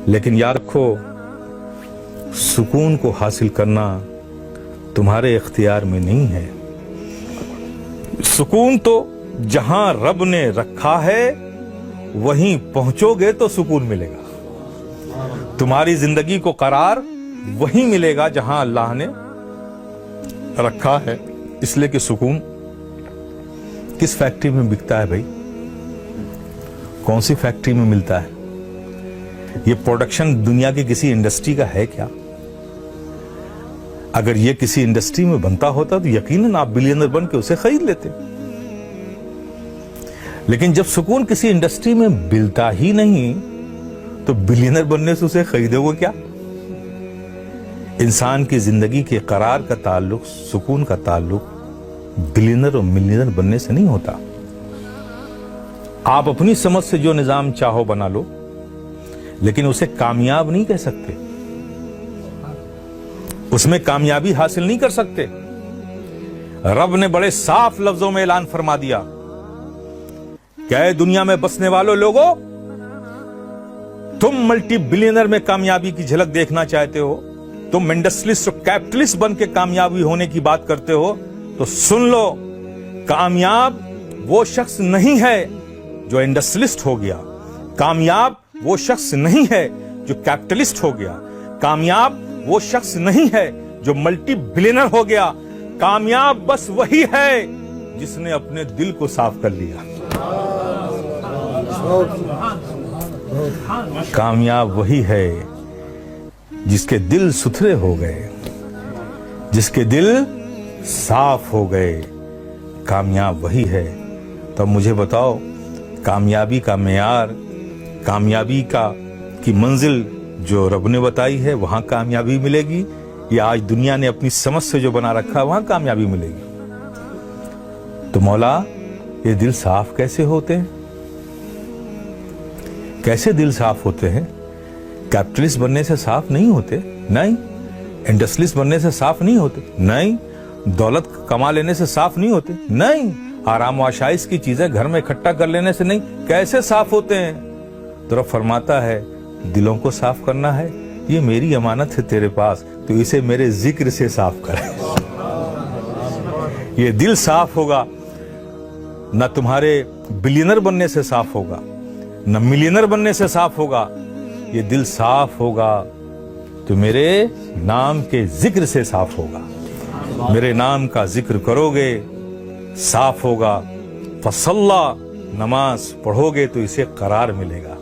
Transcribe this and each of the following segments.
لیکن یاد رکھو سکون کو حاصل کرنا تمہارے اختیار میں نہیں ہے. سکون تو جہاں رب نے رکھا ہے وہیں پہنچو گے تو سکون ملے گا. تمہاری زندگی کو قرار وہیں ملے گا جہاں اللہ نے رکھا ہے. اس لیے کہ سکون کس فیکٹری میں بکتا ہے بھائی؟ کون سی فیکٹری میں ملتا ہے؟ یہ پروڈکشن دنیا کی کسی انڈسٹری کا ہے کیا؟ اگر یہ کسی انڈسٹری میں بنتا ہوتا تو یقیناً آپ بلینئر بن کے اسے خرید لیتے. لیکن جب سکون کسی انڈسٹری میں ملتا ہی نہیں تو بلینئر بننے سے اسے خریدو گے کیا؟ انسان کی زندگی کے قرار کا تعلق، سکون کا تعلق بلینئر اور ملینئر بننے سے نہیں ہوتا. آپ اپنی سمجھ سے جو نظام چاہو بنا لو لیکن اسے کامیاب نہیں کہہ سکتے، اس میں کامیابی حاصل نہیں کر سکتے. رب نے بڑے صاف لفظوں میں اعلان فرما دیا کہ اے دنیا میں بسنے والوں لوگوں، تم ملٹی بلینئر میں کامیابی کی جھلک دیکھنا چاہتے ہو، تم انڈسٹریلسٹ اور کیپٹلسٹ بن کے کامیابی ہونے کی بات کرتے ہو تو سن لو، کامیاب وہ شخص نہیں ہے جو انڈسٹریلسٹ ہو گیا، کامیاب وہ شخص نہیں ہے جو کیپٹلسٹ ہو گیا، کامیاب وہ شخص نہیں ہے جو ملٹی بلینئر ہو گیا. کامیاب بس وہی ہے جس نے اپنے دل کو صاف کر لیا. کامیاب وہی ہے جس کے دل ستھرے ہو گئے، جس کے دل صاف ہو گئے. کامیاب وہی ہے. تو مجھے بتاؤ، کامیابی کا معیار، کامیابی کی منزل جو رب نے بتائی ہے وہاں کامیابی ملے گی، یا آج دنیا نے اپنی سمجھ سے جو بنا رکھا ہے وہاں کامیابی ملے گی؟ تو مولا یہ دل صاف کیسے ہوتے ہیں؟ کیسے دل صاف ہوتے ہیں؟ کیپٹلسٹ بننے سے صاف نہیں ہوتے، نہیں. انڈسٹریلسٹ بننے سے صاف نہیں ہوتے، نہیں. دولت کما لینے سے صاف نہیں ہوتے، نہیں. آرام و آشائش کی چیزیں گھر میں اکٹھا کر لینے سے نہیں. کیسے صاف ہوتے ہیں؟ تو رب فرماتا ہے دلوں کو صاف کرنا ہے، یہ میری امانت ہے تیرے پاس، تو اسے میرے ذکر سے صاف کرے. یہ دل صاف ہوگا، نہ تمہارے بلینئر بننے سے صاف ہوگا، نہ ملینئر بننے سے صاف ہوگا. یہ دل صاف ہوگا تو میرے نام کے ذکر سے صاف ہوگا. میرے نام کا ذکر کرو گے صاف ہوگا. فصلی، نماز پڑھو گے تو اسے قرار ملے گا.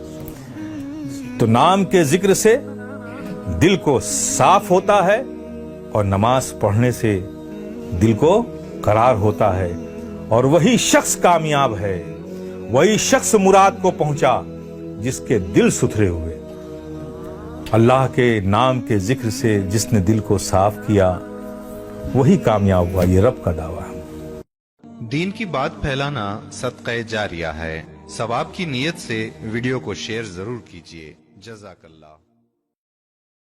تو نام کے ذکر سے دل کو صاف ہوتا ہے اور نماز پڑھنے سے دل کو قرار ہوتا ہے. اور وہی شخص کامیاب ہے، وہی شخص مراد کو پہنچا جس کے دل ستھرے ہوئے. اللہ کے نام کے ذکر سے جس نے دل کو صاف کیا وہی کامیاب ہوا. یہ رب کا دعویٰ ہے. دین کی بات پھیلانا صدقہ جاریہ ہے. ثواب کی نیت سے ویڈیو کو شیئر ضرور کیجیے. جزاک اللہ.